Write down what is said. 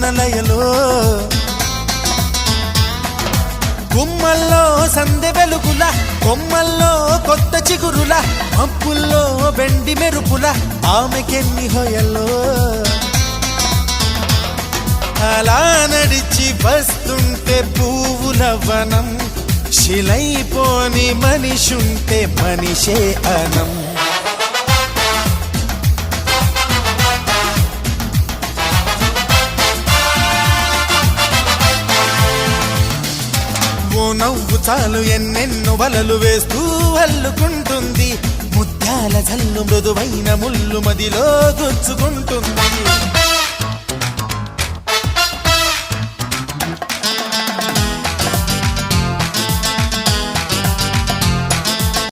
ఉన్న లయలో గుమ్మల్లో సందె వెలుగుల కొమ్మల్లో కొత్త చిగురుల మబ్బుల్లో వెండి మెరుపుల ఆమెకెన్ని హొయల్లో అలా నడిచి వస్తుంటే పువ్వుల వనం శిలైపోని మనిషుంటే మనిషే అనం ఓ నవ్వు చాలు ఎన్నెన్నో వలలు వేస్తూ అల్లుకుంటుంది ముత్యాల జల్లు మృదువైన ముళ్ళు మదిలో గుచ్చుకుంటుంది